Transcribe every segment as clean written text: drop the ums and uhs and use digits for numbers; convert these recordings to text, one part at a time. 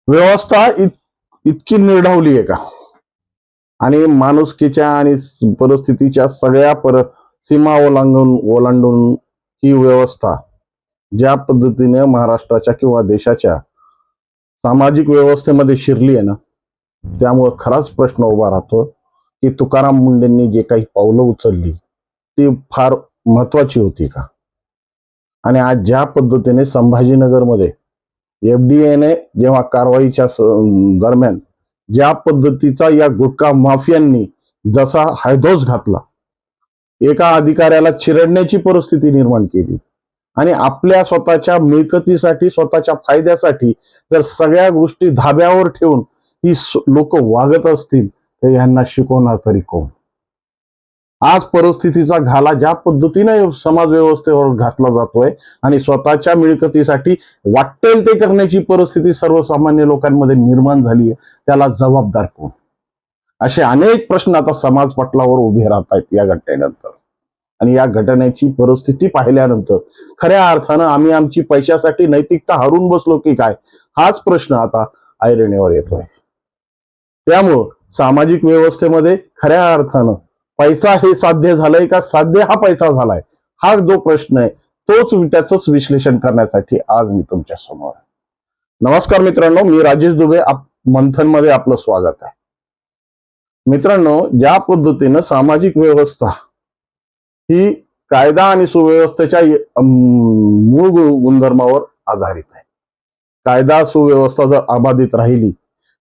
व्यवस्था इतकी निर्ढावली आहे का? आणि माणुसकीच्या आणि परिस्थितीच्या सगळ्या सीमा ओलांडून ही व्यवस्था ज्या पद्धतीने महाराष्ट्राच्या किंवा देशाच्या सामाजिक व्यवस्थेमध्ये शिरली आहे ना, त्यामुळे खराच प्रश्न उभा राहतो की तुकाराम मुंडेंनी जे काही पावलं उचलली ती फार महत्वाची होती का? आणि आज ज्या पद्धतीने संभाजीनगरमध्ये एफडीएने जेव्हा कारवाईच्या दरम्यान ज्या पद्धतीचा या गुटखा माफियांनी जसा हैदोस घातला, एका अधिकाऱ्याला चिरडण्याची परिस्थिती निर्माण केली आणि आपल्या स्वतःच्या मिळकतीसाठी स्वतःच्या फायद्यासाठी जर सगळ्या गोष्टी धाब्यावर ठेवून ही लोक वागत असतील तर यांना शिकवणार तरी कोण? आज परिस्थितीचा घाला ज्या पद्धतीने समाज व्यवस्थेवर घातला जातोय आणि स्वतःच्या मिळकतीसाठी वाटेल ते करण्याची परिस्थिती सर्वसामान्य लोकांमध्ये निर्माण झाली आहे, त्याला जबाबदार कोण? असे अनेक प्रश्न आता समाज पटलावर उभे राहत आहेत या घटनेनंतर. आणि या घटनेची परिस्थिती पाहिल्यानंतर खऱ्या अर्थानं आम्ही आमची पैशासाठी नैतिकता हरून बसलो की काय, हाच प्रश्न आता ऐरणीवर येतोय. त्यामुळं सामाजिक व्यवस्थेमध्ये खऱ्या अर्थानं पैसा हे साध्य झालंय का साध्य हा पैसा झालाय, हा जो प्रश्न आहे त्याच विश्लेषण करण्यासाठी आज मी तुमच्या समोर आहे. नमस्कार मित्रांनो, मी राजेश दुबे. मंथन मध्ये आपलं स्वागत आहे. मित्रांनो, ज्या पद्धतीनं सामाजिक व्यवस्था ही कायदा आणि सुव्यवस्थेच्या मूळ गुणधर्मावर आधारित आहे. कायदा सुव्यवस्था जर अबाधित राहिली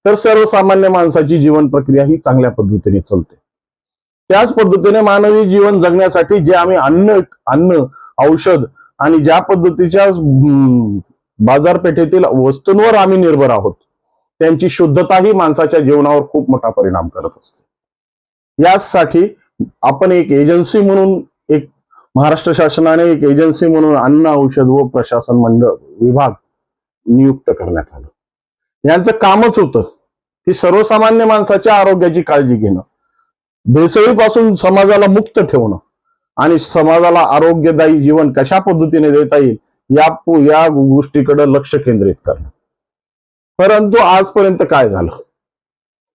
तर सर्वसामान्य माणसाची जीवन प्रक्रिया ही चांगल्या पद्धतीने चालते. त्याच पद्धतीने मानवी जीवन जगण्यासाठी जे आम्ही अन्न औषध आणि ज्या पद्धतीच्या बाजारपेठेतील वस्तूंवर आम्ही निर्भर आहोत, त्यांची शुद्धता ही माणसाच्या जीवनावर खूप मोठा परिणाम करत असते. यासाठी आपण एक एजन्सी म्हणून, एक महाराष्ट्र शासनाने एक एजन्सी म्हणून अन्न औषध व प्रशासन मंडळ विभाग नियुक्त करण्यात आलं. यांचं कामच होतं की सर्वसामान्य माणसाच्या आरोग्याची काळजी घेणं, भेसळीपासून समाजाला मुक्त ठेवणं आणि समाजाला आरोग्यदायी जीवन कशा पद्धतीने देता येईल या गोष्टीकडे लक्ष केंद्रित करणं. परंतु आजपर्यंत काय झालं?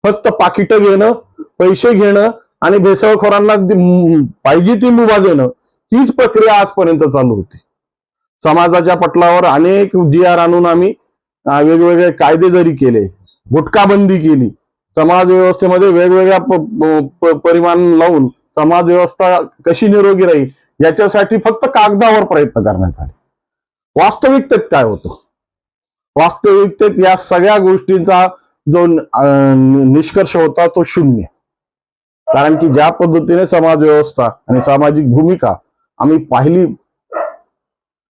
फक्त पाकिटं घेणं, पैसे घेणं आणि भेसळखोरांना पाहिजे ती मुभा देणं, हीच प्रक्रिया आजपर्यंत चालू होती. समाजाच्या पटलावर अनेक GR आणून आम्ही वेगवेगळे कायदे जरी केले, गुटखा बंदी केली, समाज व्यवस्थेमध्ये वेगवेगळ्या परिमाण लावून समाज व्यवस्था कशी निरोगी राहील याच्यासाठी फक्त कागदावर प्रयत्न करण्यात आले. वास्तविकतेत काय होतं? वास्तविकतेत या सगळ्या गोष्टींचा जो निष्कर्ष होता तो शून्य. कारण की ज्या पद्धतीने समाज व्यवस्था आणि सामाजिक भूमिका आम्ही पाहिली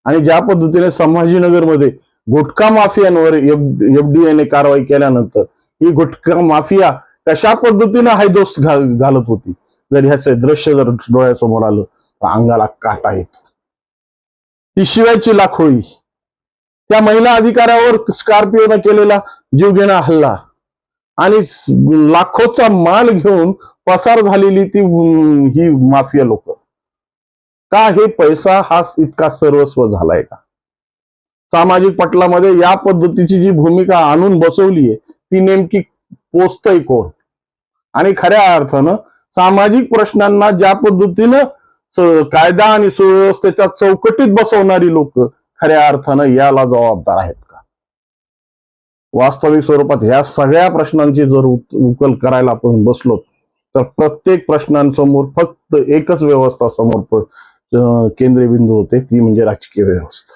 आणि ज्या पद्धतीने संभाजीनगरमध्ये गुटखा माफियांवर एफडीएने कारवाई केल्यानंतर ही गुटखा माफिया कशा पद्धतीने हैदोस घालत होती, जर ह्याचे दृश्य जर डोळ्यासमोर आलं तर अंगाला काटा येतो. ती शिवायची लाखोळी, त्या महिला अधिकाऱ्यावर स्कॉर्पिओने केलेला जीवघेणा हल्ला आणि लाखोचा माल घेऊन पसार झालेली ही माफिया लोक. का हे पैसा हा इतका सर्वस्व झालाय का? सामाजिक पटलामध्ये या पद्धतीची जी भूमिका आणून बसवली आहे ती नेमकी पोचतय कोण? आणि खऱ्या अर्थानं सामाजिक प्रश्नांना ज्या पद्धतीनं कायदा आणि सुव्यवस्थेच्या चौकटीत बसवणारी लोक खऱ्या अर्थानं याला जबाबदार आहेत का? वास्तविक स्वरूपात ह्या सगळ्या प्रश्नांची जर उकल करायला आपण बसलो तर प्रत्येक प्रश्नांसमोर फक्त एकच व्यवस्था समोर केंद्रीय बिंदू होते, ती म्हणजे राजकीय व्यवस्था.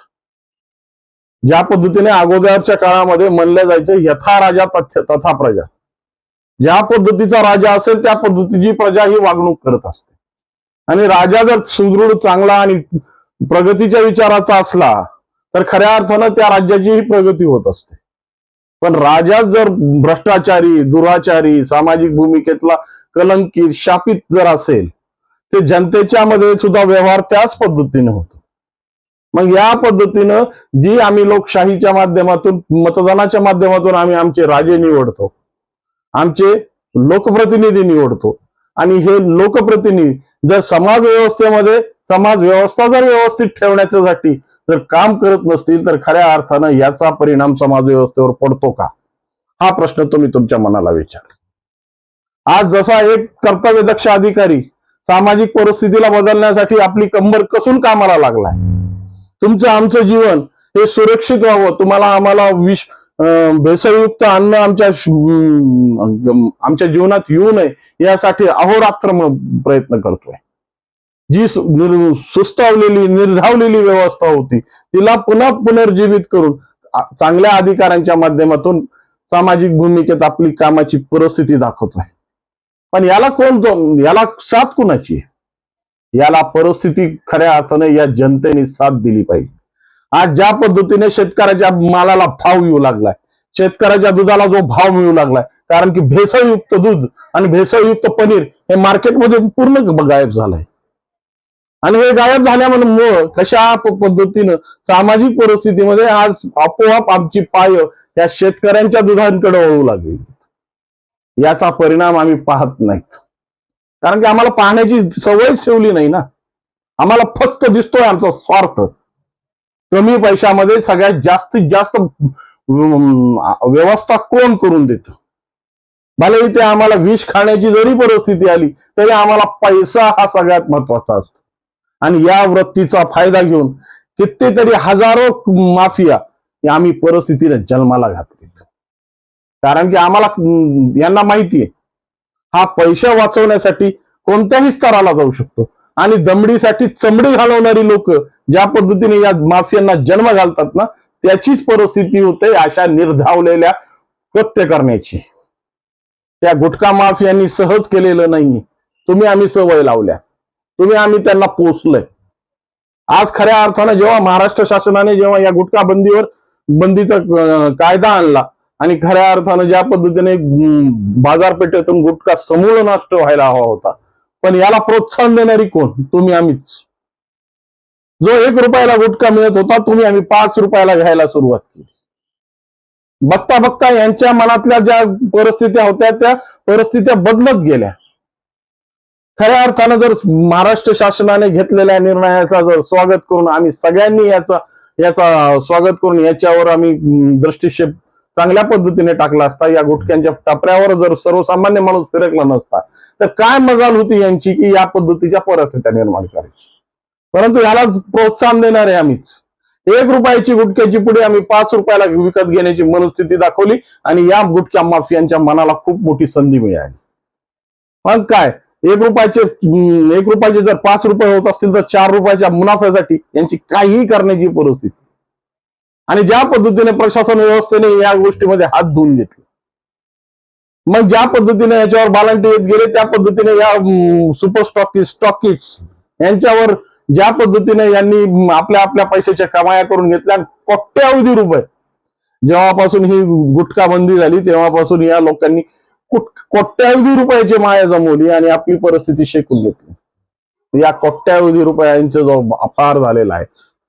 ज्या पद्धतीने अगोदरच्या काळामध्ये म्हणलं जायचं यथा राजा तथा प्रजा, ज्या पद्धतीचा राजा असेल त्या पद्धतीची प्रजा ही वागणूक करत असते. आणि राजा जर सुदृढ, चांगला आणि प्रगतीच्या विचाराचा असला तर खऱ्या अर्थानं त्या राज्याची ही प्रगती होत असते. पण राजा जर भ्रष्टाचारी, दुराचारी, सामाजिक भूमिकेतला कलंकित, शापित जर असेल ते जनतेच्या मध्ये सुद्धा व्यवहार त्याच पद्धतीने होतो. मग या पद्धतीनं जी आम्ही लोकशाहीच्या माध्यमातून, मतदानाच्या माध्यमातून आम्ही आमचे राजे निवडतो, आमचे लोकप्रतिनिधी निवडतो आणि हे लोकप्रतिनिधी जर समाज व्यवस्थेमध्ये समाज व्यवस्था जर व्यवस्थित ठेवण्यासाठी जर काम करत नसतील तर खऱ्या अर्थानं याचा परिणाम समाज व्यवस्थेवर पडतो का? हा प्रश्न तुम्ही तुमच्या मनाला विचार। आज जसा एक कर्तव्यदक्ष अधिकारी सामाजिक परिस्थितीला बदलण्यासाठी आपली कंबर कसून कामाला लागलाय, तुमचं आमचं जीवन हे सुरक्षित व्हावं, तुम्हाला आम्हाला भेसळयुक्त अन्न आमच्या जीवनात येऊ नये यासाठी अहोरात्र प्रयत्न करतोय। जी सुस्तावलेली निर्धावलेली व्यवस्था होती तिला पुन्हा पुनर्जीवित करून चांगल्या अधिकाऱ्यांच्या माध्यमातून सामाजिक भूमिकेत आपली कामाची परिस्थिती दाखवतोय। पण याला साथ कुणाची? याला परिस्थिती खऱ्या अर्थाने या जनतेने साथ दिली पाहिजे। आज ज्या पद्धतीने शेतकऱ्याच्या मालाला भाव येऊ लागलाय, शेतकऱ्याच्या दुधाला जो भाव मिळू लागलाय, कारण की भेसळयुक्त दूध आणि भेसळयुक्त पनीर हे मार्केटमध्ये पूर्ण गायब झालंय। आणि हे गायब झाल्यामुळे कशा पद्धतीनं सामाजिक परिस्थितीमध्ये आज आपोआप आमची पाय या शेतकऱ्यांच्या दुधांकडे वळू लागली, याचा परिणाम आम्ही पाहत नाहीत। कारण की आम्हाला पाहण्याची सवयच ठेवली नाही ना। आम्हाला फक्त दिसतोय आमचा स्वार्थ। कमी पैशामध्ये सगळ्यात जास्तीत जास्त व्यवस्था कोण करून देतं? भले ते आम्हाला विष खाण्याची जरी परिस्थिती आली तरी आम्हाला पैसा हा सगळ्यात महत्वाचा असतो। आणि या वृत्तीचा फायदा घेऊन कितीतरी हजारो माफिया आम्ही परिस्थितीने जन्माला घातली। कारण की आम्हाला यांना माहितीये हा पैसा वाचवण्यासाठी कोणत्याही स्तराला जाऊ शकतो। आणि दमडीसाठी चमडी घालवणारी लोक ज्या पद्धतीने या माफियांना जन्म घालतात ना, त्याचीच परिस्थिती होते अशा निर्धावलेल्या कृत्य करण्याची। त्या गुटखा माफियांनी सहज केलेलं नाही, तुम्ही आम्ही सवय लावल्या, तुम्ही आम्ही त्यांना पोचलोय। आज खऱ्या अर्थानं जेव्हा महाराष्ट्र शासनाने जेव्हा या गुटखा बंदीचा कायदा आणला आणि खऱ्या अर्थानं ज्या पद्धतीने बाजारपेठेतून गुटखा समूळ नष्ट व्हायला हवा होता, पण याला प्रोत्साहन देणारी कोण? तुम्ही आम्हीच। जो 1 रुपयाला गुटखा मिळत होता तुम्ही आम्ही 5 रुपयाला घ्यायला सुरुवात केली। बघता बघता यांच्या मनातल्या ज्या परिस्थित्या होत्या त्या परिस्थित्या बदलत गेल्या। खऱ्या अर्थानं जर महाराष्ट्र शासनाने घेतलेल्या निर्णयाचा जर स्वागत करून आम्ही सगळ्यांनी याचा स्वागत करून याच्यावर आम्ही दृष्टिक्षेप चांगल्या पद्धतीने टाकला असता, या गुटख्यांच्या टपऱ्यावर जर सर्वसामान्य माणूस फिरकला नसता तर काय मजाल होती यांची की या पद्धतीच्या परिस्थित्या निर्माण करायची। परंतु याला प्रोत्साहन देणारे आम्हीच। 1 रुपयाची गुटख्याची पुढे आम्ही 5 रुपयाला विकत घेण्याची मनस्थिती दाखवली आणि या गुटख्या माफियांच्या मनाला खूप मोठी संधी मिळाली। मग काय 1 रुपयाचे जर 5 रुपये होत असतील तर 4 रुपयाच्या मुनाफ्यासाठी यांची काहीही करण्याची परिस्थिती। आणि ज्या पद्धतीने प्रशासन व्यवस्थेने या गोष्टीमध्ये हात धुवून घेतले, मग ज्या पद्धतीने याच्यावर बालंटी येत गेले त्या पद्धतीने या सुपर स्टॉकिस्ट यांच्यावर ज्या पद्धतीने यांनी आपल्या पैशाच्या कमाया करून घेतल्या, कोट्यावधी रुपये जेव्हापासून ही गुटखा बंदी झाली तेव्हापासून या लोकांनी कोट्यावधी रुपयाची माया जमवली आणि आपली परिस्थिती शेकून घेतली। या कोट्यावधी रुपयांचा जो अपार झालेला आहे,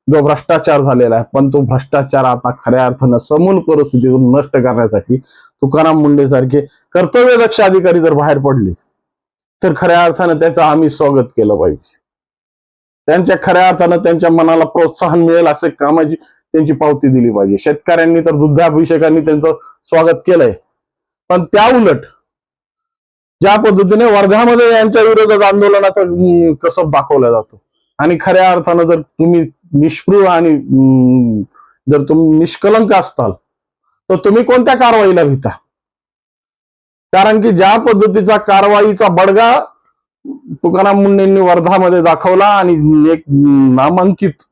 जो भ्रष्टाचार झालेला आहे, पण तो भ्रष्टाचार आता खऱ्या अर्थानं समूल परिस्थितीतून नष्ट करण्यासाठी तुकाराम मुंडे सारखे कर्तव्यदक्ष अधिकारी जर बाहेर पडले तर खऱ्या अर्थानं त्याचं आम्ही स्वागत केलं पाहिजे। त्यांच्या खऱ्या अर्थानं त्यांच्या मनाला प्रोत्साहन मिळेल असे कामाची त्यांची पावती दिली पाहिजे। शेतकऱ्यांनी तर दुग्धाभिषेकांनी त्यांचं स्वागत केलंय, पण त्या उलट ज्या पद्धतीने वर्ध्यामध्ये यांच्या विरोधात आंदोलनाचा कसब दाखवला जातो आणि खऱ्या अर्थानं जर तुम्ही निष्पृह आणि जर तुम्ही निष्कलंक असताल तर तुम्ही कोणत्या कारवाईला भीता? कारण की ज्या पद्धतीचा कारवाईचा बडगा तुकाराम मुंडेंनी वर्धामध्ये दाखवला आणि एक नामांकित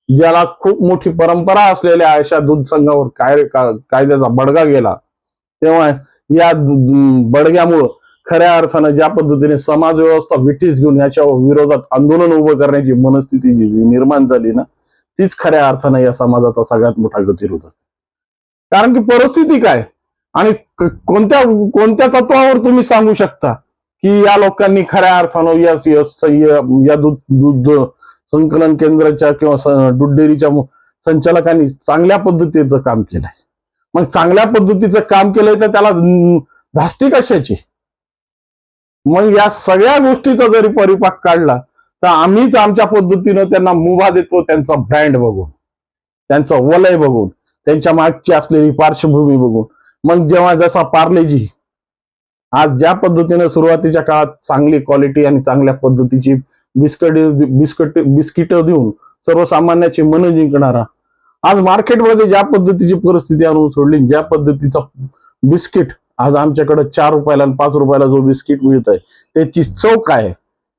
ज्याला खूप मोठी परंपरा असलेल्या अशा दूध संघावर कायद्याचा बडगा गेला, तेव्हा या बडग्यामुळं खऱ्या अर्थानं ज्या पद्धतीने समाज व्यवस्था विठीस घेऊन याच्या विरोधात आंदोलन उभं करण्याची मनस्थिती जी निर्माण झाली ना, तीच खऱ्या अर्थानं या समाजाचा सगळ्यात मोठा गतिरोधक। कारण की परिस्थिती काय आणि कोणत्या तत्वावर तुम्ही सांगू शकता की या लोकांनी खऱ्या अर्थानं या दूध संकलन केंद्राच्या किंवा दूध डेअरीच्या संचालकांनी चांगल्या पद्धतीचं काम केलंय? मग चांगल्या पद्धतीचं काम केलंय तर त्याला धास्ती कशाची? मग या सगळ्या गोष्टीचा जरी परिपाक काढला तर आम्हीच आमच्या पद्धतीनं त्यांना मुभा देतो, त्यांचा ब्रँड बघून, त्यांचं वलय बघून, त्यांच्या मागची असलेली पार्श्वभूमी बघून। मग जेव्हा जसा पार्लेजी आज ज्या पद्धतीने सुरुवातीच्या काळात चांगली क्वालिटी आणि चांगल्या पद्धतीची बिस्किट देऊन सर्वसामान्याची मन जिंकणारा, आज मार्केटमध्ये ज्या पद्धतीची परिस्थिती आणून सोडली, ज्या पद्धतीचा बिस्किट आज आमच्याकडे 4 रुपयाला आणि 5 रुपयाला जो बिस्किट मिळत आहे त्याची चव काय आहे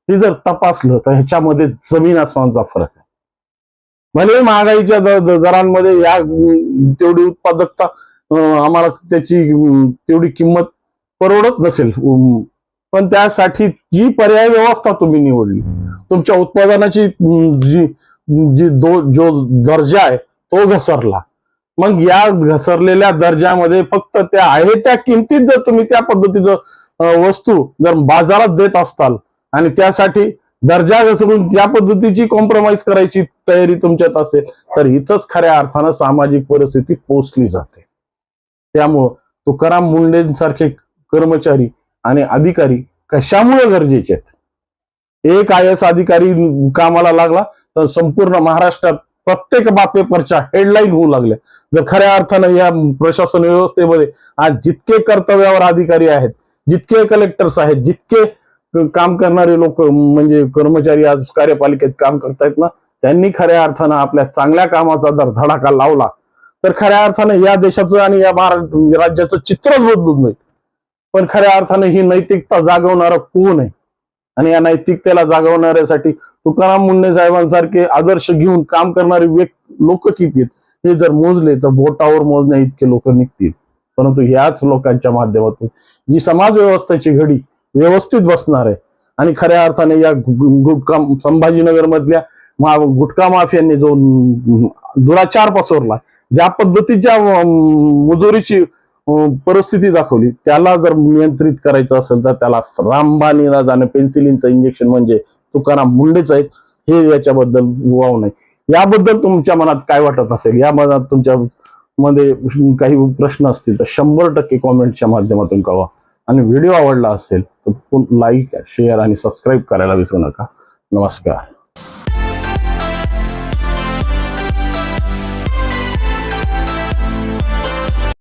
हे जर तपासलं तर ह्याच्यामध्ये जमीन आसमानचा फरक आहे. भले महागाईच्या दरांमध्ये या तेवढी उत्पादकता आम्हाला त्याची तेवढी किंमत परवडत नसेल, पण त्यासाठी जी पर्याय व्यवस्था तुम्ही निवडली, तुमच्या उत्पादनाची जी जी जो दर्जा आहे तो घसरला. मग या घसरलेल्या दर्जामध्ये फक्त त्या आहे त्या किमतीत जर तुम्ही त्या पद्धतीचं वस्तू जर बाजारात देत असताल आणि त्यासाठी दर्जा घसरून त्या पद्धतीची कॉम्प्रोमाइज करायची तयारी तुमच्यात असेल तर इथंच खऱ्या अर्थानं सामाजिक परिस्थिती पोचली जाते. त्यामुळं तुकाराम मुंढेंसारखे कर्मचारी आणि अधिकारी कशामुळे गरजेचे आहेत? एक IAS अधिकारी कामाला लागला तर संपूर्ण महाराष्ट्रात प्रत्येक पेपरच्या हेडलाईन होऊ लागल्या. जर खऱ्या अर्थानं या प्रशासन व्यवस्थेमध्ये आज जितके कर्तव्यावर अधिकारी आहेत, जितके कलेक्टर्स आहेत, जितके काम करणारे लोक म्हणजे कर्मचारी आज कार्यपालिकेत काम करतायत ना, त्यांनी खऱ्या अर्थानं आपल्या चांगल्या कामाचा जर धडाका लावला तर खऱ्या अर्थानं या देशाचं आणि या राज्याचं चित्रच बदलून जाईल. पण खऱ्या अर्थानं ही नैतिकता जागवणारा कोण आहे आणि या नैतिकतेला जागवणाऱ्यासाठी तुकाराम मुंढे साहेबांसारखे आदर्श घेऊन काम करणारे लोक किती आहेत हे जर मोजले तर बोटावर मोजण्या इतके लोक निघतील. परंतु याच लोकांच्या माध्यमातून जी समाज व्यवस्थेची घडी व्यवस्थित बसणार आहे आणि खऱ्या अर्थाने या गुटखा संभाजीनगर मधल्या गुटखा माफियांनी जो दुराचार पसरला, ज्या पद्धतीच्या मुजोरीची परिस्थिती दाखवली, त्याला जर नियंत्रित करायचं असेल तर त्याला रामबाण इलाजाने पेन्सिलिनचं इंजेक्शन म्हणजे तुकाराम मुंडेच आहेत, हे याच्याबद्दल वाव नाही. याबद्दल तुमच्या मनात काय वाटत असेल, या मनात तुमच्या मध्ये काही प्रश्न असतील तर 100% कॉमेंटच्या माध्यमातून कळवा. आणि व्हिडिओ आवडला असेल तर लाईक, शेअर आणि सबस्क्राईब करायला विसरू नका. नमस्कार.